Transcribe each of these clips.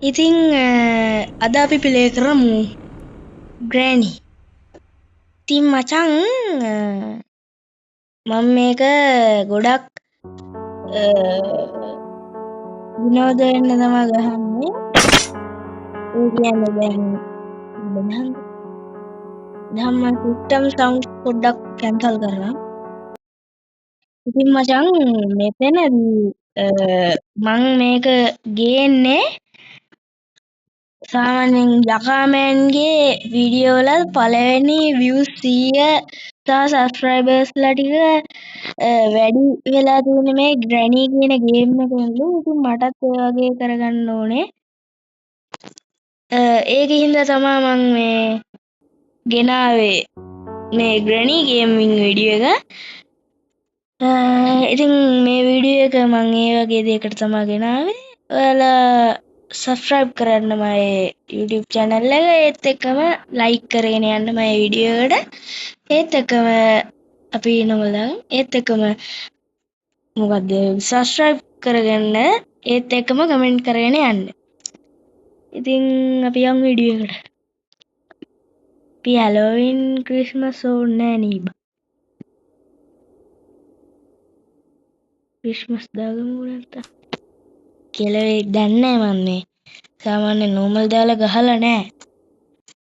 ඉතින් අද අපි ප්ලේ කරමු ග්‍රෑනි. ඉතින් මචං මම මේක ගොඩක් විනෝද වෙන්න තමයි ගහන්නේ. ඒ කියන්නේ දැන් ධම්ම සිස්ටම් සවුන්ඩ් පොඩ්ඩක් කැන්සල් කරනවා. ඉතින් මචං මෙතනදී මං මේක ගේන්නේ සාමාන්‍යයෙන් යකාමෑන්ගේ වීඩියෝ වල පළවෙනි views 100 සහ සබ්ස්ක්‍රයිබර්ස්ලා ටික වැඩි වෙලා තියෙන මේ ග්‍රැනි කියන ගේම් එකෙන්ලු. ඉතින් මටත් ඒ වගේ කරගන්න ඕනේ. ඒක හින්දා තමයි මං මේ ගෙනාවේ මේ ග්‍රැනි ගේමින් වීඩියෝ එක. ඉතින් මේ වීඩියෝ එක මං ඒ වගේ දෙයකට තමයි ගෙනාවේ. ඔයාලා සබස්ක්‍රයිබ් කරන්න මගේ YouTube channel එක. ඒත් එක්කම ලයික් කරගෙන යන්න මගේ වීඩියෝ එකට. ඒත් එක්කම අපි නෝමලන් ඒත් එක්කම මොකද්ද සබස්ක්‍රයිබ් කරගන්න. ඒත් එක්කම කමෙන්ට් කරගෙන යන්න. ඉතින් අපි යමු වීඩියෝ එකට. අපි හැලෝවින් ක්‍රිස්මස් ඕනේ නෑ නීබ. ක්‍රිස්මස් දාගමු නැත්තම්. කෙලවෙයි දන්නේ නෑ මන් මේ. සාමාන්‍ය නෝමල් දාලා ගහලා නෑ.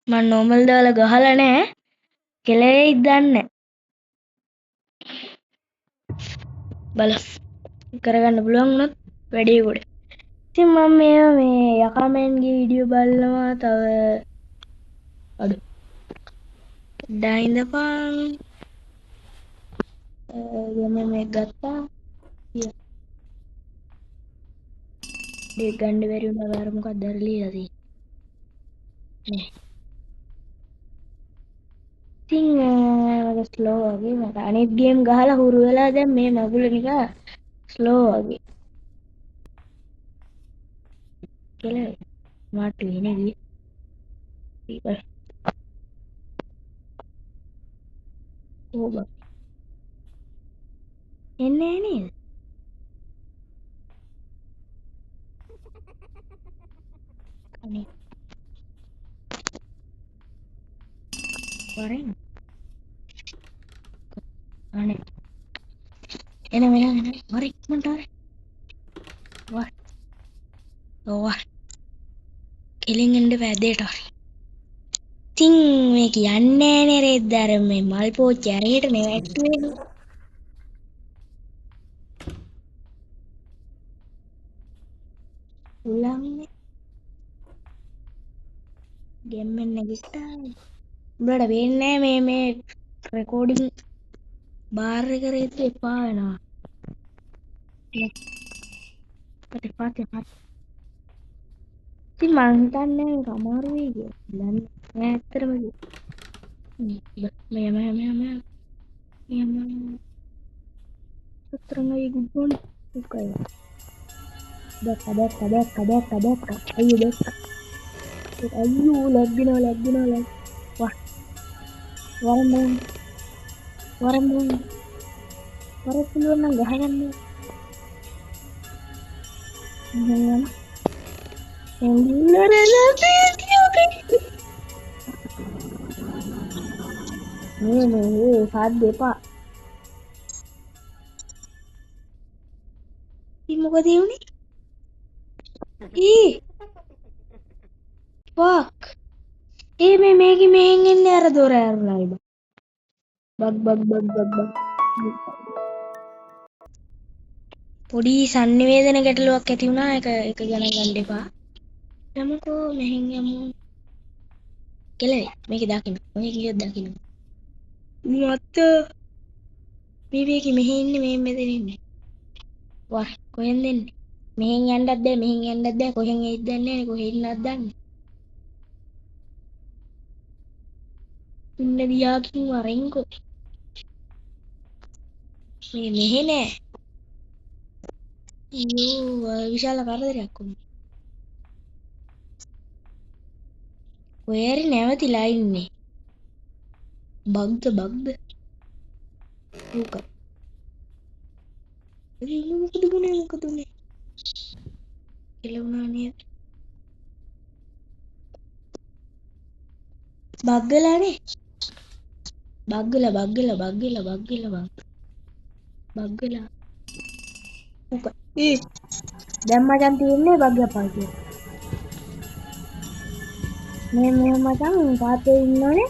මම නෝමල් දාලා ගහලා නෑ. කෙලවෙයි දන්නේ බලස් කරගන්න පුළුවන් වුණොත් වැඩේ ගොඩ. ඉතින් මම මේ යකාමෙන්ගේ වීඩියෝ බලනවා තව අඩු ඩයින්දපන් ගම මේ ගත්තා දෙක් ගණ්ඩ බැරි වුණා අර මොකක්ද අර ලියලා තියෙන්නේ. ඉතින් මගේ ස්ලෝ වගේ මට අනිත් ගේම් ගහලා හුරු වෙලා දැන් මේ මගුල නිකන් ස්ලෝ වගේ කියලා මාට් වෙන්නේ ගියේ. ඕබ එන්නේ නේද? අනේ වරෙන් අනේ එන වරෙන් ඉක්මනට වර වර කෙලින් එන්න වැදේට හරි. ඉතින් මේ කියන්නේ නෑ රෙද්ද අර මේ මල් පෝච්චි අරහෙට නෙවැට්ටුවේ. උලන්නේ ගෙම්මෙන් නැගිට්ටා. උඹලට වෙන්නේ නෑ මේ රෙකෝඩින් බාර් එක රෙද්ද එපා වෙනවා. පටි ඉතින් මං හිතන්නේ අමාරු වෙයි කියලා. දන්නේ නෑ ඇත්තටම මෙයම සතරංගයි ගුඩ්බෝන් උකයි. දැක්ක අයියෝ දැක්ක. අයියෝ ලැබ්බිනවා වහ වරම් වරක් පුළුවන් නම් ගහගන්න. මේ සාද්ද එපා. ඉතින් මොකද වුනේ? ෆක්. මේකේ මෙහෙන් එන්නේ අර දොර ඇරලා ඉබ. බග්. පොඩි සංනිවේදන ගැටලුවක් ඇති වුණා. ඒක ගණන් ගන්න එපා. යමුකෝ මෙහෙන් යමු. කෙලේ මේක දකින්න. ඔය කීයක් දකින්න. මත මේකේ මෙහෙ ඉන්නේ මේ මෙතන ඉන්නේ. වා කොහෙන්ද එන්නේ? මෙහෙන් යන්නත් බෑ කොහෙන් එයිද දන්නේ නැහැ. කොහෙ ඉන්නවද දන්නේ. ඉන්න දියාකින් වරෙන්කෝ. මේ මෙහෙ නෑ. අයියෝ විශාල කරදරයක් වුණා. ඔය හරි නැවතිලා ඉන්නේ. බග්ද ඕක. මොකද උනේ? කෙලුණා නේද? බග්ගලානේ. බග්ගලා. ඒ දැන් මචං තියෙන්නේ බග්ගපා කියලා. මේ මචං තාත්තේ ඉන්නෝනේ.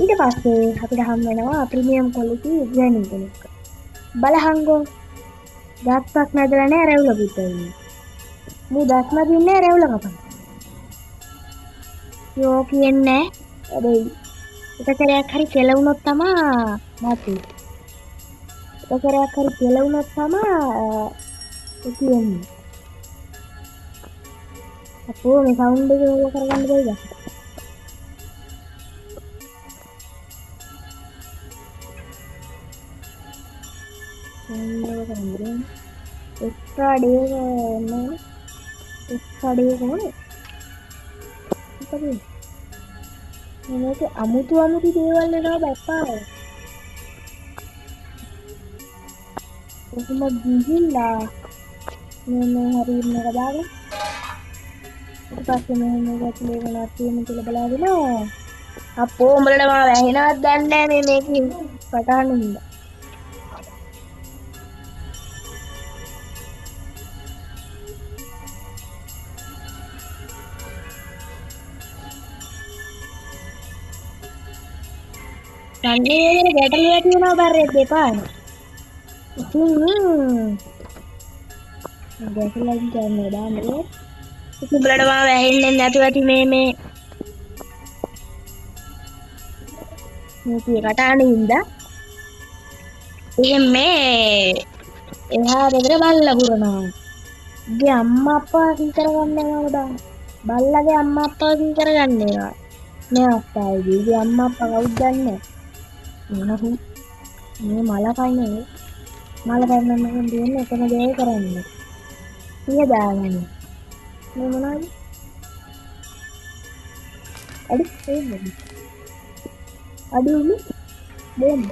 ඊට පස්සේ අපිට හම් වෙනවා ප්‍රීමියම් ක්වොලිටි ග්‍රෑනින් කෙනෙක්. බලහංගෝ ගාස්පක් නැදලා නෑ රැවුල පුතේ. මූ දස්ම දින්නේ රැවුල කපන. යෝ කියන්නේ හැබැයි එක සැරයක් හරි කෙලවුනොත් තමා නැති. එක සැරයක් හරි කෙලවුනොත් තමා කියන්නේ. අපෝ මේ සවුන්ඩ් එක ඕක කරගන්න බැයිද? මේක කරන්නේ එක්ස්ට්‍රා ඩේ නෑ එක්ස්ට්‍රා ඩේ කොහොමද? මේක අමුතු දේවල් එනවා බැප්පා. ඔකම ගිහිල්ලා මේ හරි මේක දාගෙන ඊට පස්සේ මේක ඇතුලේ මොනවද තියෙන්නේ කියලා බලාගෙන අපෝ උඹලට මම වැහිනවත් දන්නේ නෑ මේකේ පටහන්න හින්දා. තන්නේ ගැටලුවක් තියෙනවා බරෙත් දෙපාන. ගැටලුවක් ගන්න දාන්නේ. උඹලට මම වැහෙන්නේ නැතුව ඇති මේ කටහඬ හින්දා. එහෙන් මේ එහා දෙතර බල්ලා පුරනවා. ගේ අම්මා අප්පා කී කරගන්නේ නේද? බල්ලාගේ අම්මා අප්පා කී කරගන්නේ මේ අවස්ථාවේදී. ගේ අම්මා අප්පා කවුද දන්නේ? මොනහු මේ මල කන්නේ. මල කන්න මම දෙන්නේ එකම දේ කරන්නේ. සිය දාගන්න. මේ මොනවද? අඩි උලු බෝම්බ.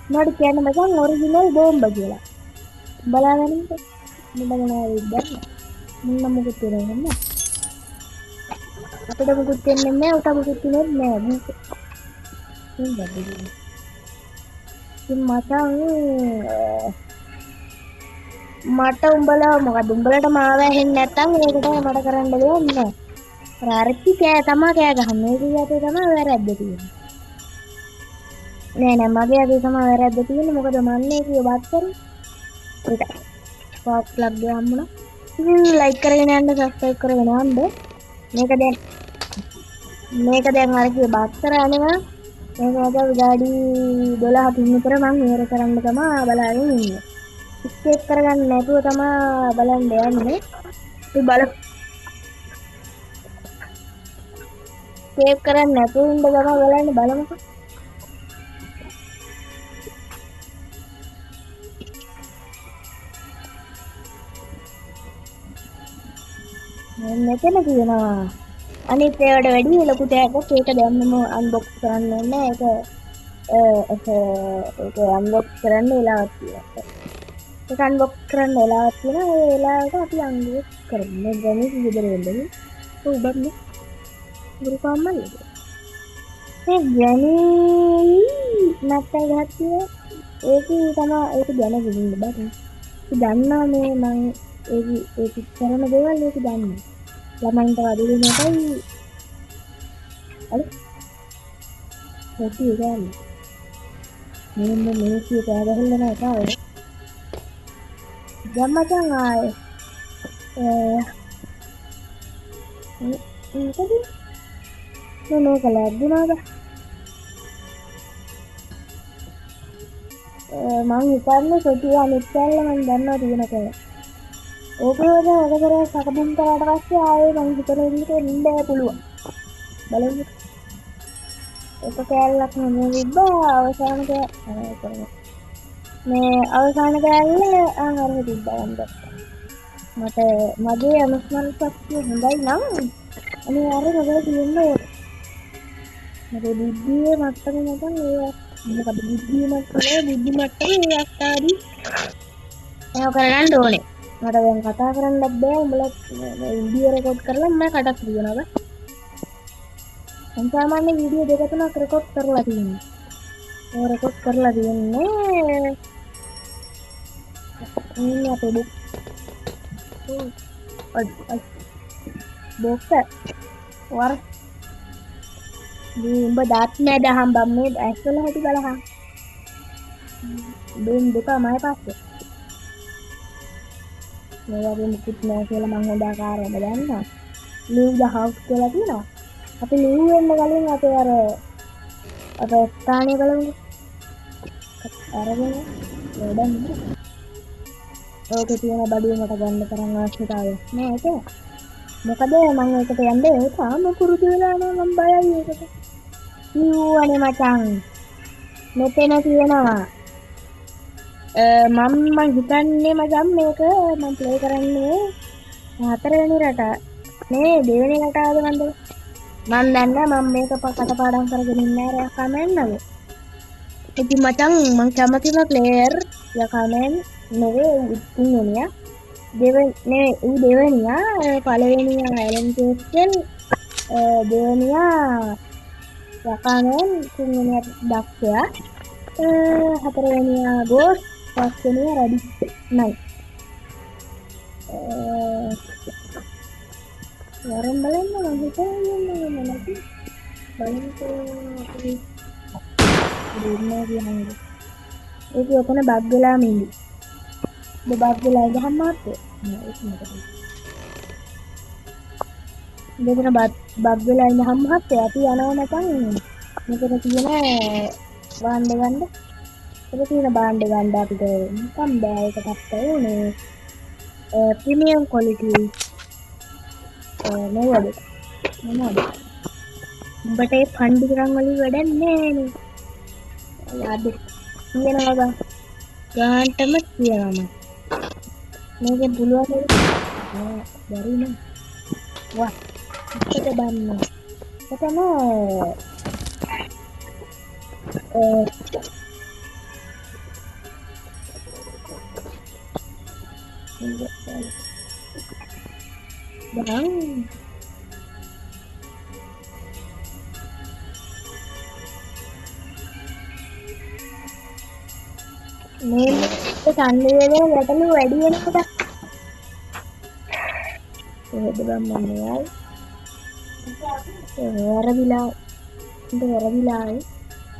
මට කියන්න මචං ඔරිජිනල් බෝම්බ කියලා. බලාගන්න ඉන්න. මම මොනවද දැන්? මුන්න මොකද කරන්නේ? අපිට මොකුත් දෙන්නේ නැහැ. උට මොකුත් දෙන්නේ නැහැ. මට උඹලා මොකද උඹලට මාව ඇහෙන්නේ නැත්තම් ඒකට මට කරන්න දෙයක් නැහැ. අර අරච්චි කෑ තමයි කෑ ගහන්නේ. ඒක යතේ තමයි වැරද්ද තියෙන්නේ. නෑ මගේ අතේ තමයි වැරද්ද තියෙන්නේ. මොකද මන්නේ කිය බත් කරේ. ඒක ස්පාක් ප්ලග් එක හම්බුණා. ඉතින් ලයික් කරගෙන යන්න සබ්ස්ක්‍රයිබ් කරගෙන යන්න. මේක දැන් අර කිය බත් කරානේ මම මේක ගාඩි 12 පින් විතර මම ඉවර කරන්න තමයි බලාගෙන ඉන්නේ. ස්කේප් කරගන්න නැතුව තමයි බලන්න යන්නේ. ඉතින් බල ස්කේප් කරන්නේ නැතුව ඉන්න ගම බලන්න බලමුකෝ. මෙතන කියනවා අනිත් ඒවාට වැඩි ලොකු ටැග්ගක් ඒක දැම්මම අන්බොක්ස් කරන්න ඕනේ. ඒක අන්බොක්ස් කරන්න වෙලාවක් තියෙනවා. ඒක අන්බොක්ස් කරන්න වෙලාවක් තියෙනවා. ඒ වෙලාවට අපි අන්බොක්ස් කරමු. මේ ගණි විතර වෙන්නේ. ඔබන්නේ ගුරුකම්මයි. ඒ ගණි නැත්තම් ගහතිය ඒක තමයි ඒක දැන ගින්න බෑ. ඒක දන්නා මේ මම ඒක කරන දේවල් ඒක දන්නා. ළමයින්ට වදින එකයි අර හොටි ගාන මෙන්න මේකේ පාරහල්ල නැහැ තාම ගම්මචන් ආයේ මොකද මේක ලැබුණාද මං හිතන්නේ සොටි අනිත් කැල්ල මං දන්නවා තියෙන කියලා ඕකේද ඔක කරේ සකබුම් කරාට පස්සේ ආයේ මං හිතන විදිහට නින්න පුළුවන් බලමු එක කැලලක් නෙමෙයි තිබ්බා අවසාන මේ අවසාන කැලල අර තිබ්බා මට මගේ අනුස්මරණ ශක්තිය හොඳයි නම් අනේ අර මගේ තියෙන්නේ මගේ බුද්ධියේ මට්ටම නැතනම් ඒ මොකද බුද්ධියේ මට්ටම ඒ අස්තාරි ඒක කරගන්න ඕනේ මට දැන් කතා කරන්නත් බෑ උඹලා වීඩියෝ රෙකෝඩ් කරලා මම කටක් කියනවා මම සාමාන්‍ය වීඩියෝ දෙක තුනක් රෙකෝඩ් කරලා තියෙනවා. ඒ රෙකෝඩ් කරලා තියෙන්නේ මේ අපේ බොක්ක වර මේ උඹ දාත් නෑ දහම් බම් මේ ඇස්වල හැටි බලහන්. බෙන් දෙපමයි පස්සේ. මේ වගේ මුකුත් නෑ කියලා මං හොඳ ආකාරව දන්නවා. leave the house කියලා තියෙනවා. අපි leave වෙන්න කලින් අපේ අර ස්ථානය බලමු. අරගෙන වැඩන්න. ඕකේ තියෙන බඩුව මට ගන්න තරම් අවශ්‍යතාවයක් නෑ ඒක. මොකද මම ඒකට යන්නේ තාම පුරුදු වෙලා නෑ මම බයයි ඒකට. අනේ මචං මෙතන තියෙනවා මම හිතන්නේ මචං මේක මම ප්ලේ කරන්නේ හතරවෙනි රට නේ දෙවෙනි රටාවද මන්ද මම දන්නේ මම මේක කටපාඩම් කරගෙන ඉන්නේ නෑ කමෙන්ට් ඉතින් මචං මම කැමතිම ප්ලේයර් යකමෙන් නෙවෙයි තුන්වෙනියා දෙවෙනියා පළවෙනියා ඇලන් කේස්ටන් දෙවෙනියා යකමෙන් තුන්වෙනියා දක්ෂයා හතරවෙනියා ගෝස් පස්වෙනියා රැඩිස් නයි වරම් බලන්න මම හිතන්නේ නැති බලන්නකෝ දෙන්නේ කියන්නේ ඒක ඔතන බග් වෙලා මිලි බග් වෙලා ගහන්න මාත්තේ ඒක මොකද දෙකන බග් වෙලා ඉඳන් මහත්තයා අපි යනවා නැතන් මෙතන තියෙන බාණ්ඩ ගන්න ඒක තියෙන බාණ්ඩ ගන්න අපිට නිකම් බෑ ඒකටත් ඕනේ ප්‍රීමියම් ක්වොලිටි මොනවද උඹට ඒ ෆන්ඩ් ග්‍රම් වලින් වැඩක් නෑනේ යාද කියනවා බං ගාන්ටම කියනවා මේකෙන් පුළුවන් බැරි නේ වා ඉස්සට බන්න එතන බං මේ සංවේදනය ගැටලු වැඩි වෙනකොට ඒකද බං මම වරදිලා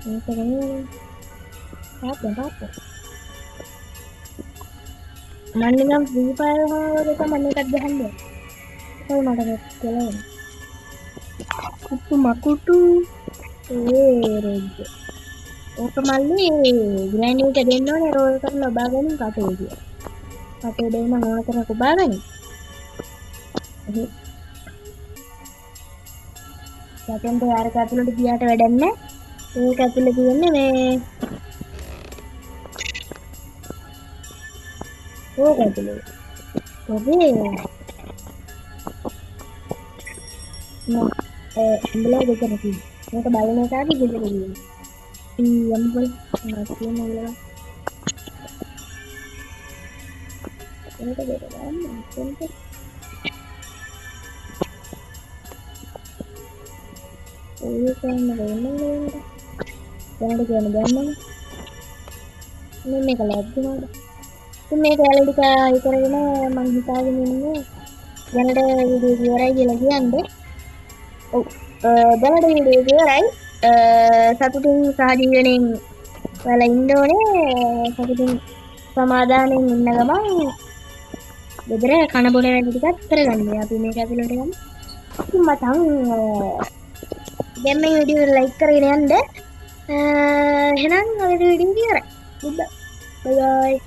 මේක නෙමෙයි තාත්තා මම නිකන් ෆ්‍රී ෆයර් එක මම එකක් ගහන්නේ කොයි මට කියලා මකුටු රෙජ් ඕක මල්ලි ග්‍රෑන්ඩ් එක දෙන්න ඕනේ රෝල් කරලා ඔබාගෙන කටේ ගියා. කටේ දෙන්න මොනතර ඔබාගෙන. සැකෙන් තයාර කැතුලට ගියාට වැඩක් නැහැ. ඒක ඇතුලේ තියෙන්නේ මේ ඕක ඇතුලේ. ඔබේ උඹලා දෙකම තියෙනවා. මේක බලන එකාගේ ගෙදර තියෙනවා. යම්බල් තියෙන නේද? ඒක දෙක ගන්න. ඒක වෙන්නේ දැනට කියන ගන්න. මේක ලැබුණාද? මේක ඇලඩි කා කරගෙන මම හිතාගෙන ඉන්නේ දැනට වීඩියෝ ඉවරයි කියලා කියන්නේ. ඔව් දැනට වීඩියෝ ඉවරයි. සතුටින් සහජීවණයෙන් ඔයාලා ඉන්න ඕනේ. සතුටින් සමාදානෙන් ඉන්න ගමන් ගෙදර කන බොන වැඩ ටිකක් කරගන්න. අපි මේක ඇතුළට යමු. ඉතින් මචං දැන් මේ වීඩියෝ එක ලයික් කරගෙන යන්න. එහෙනම් ඔය වීඩියෝ ඉවරයි. බයි බයි.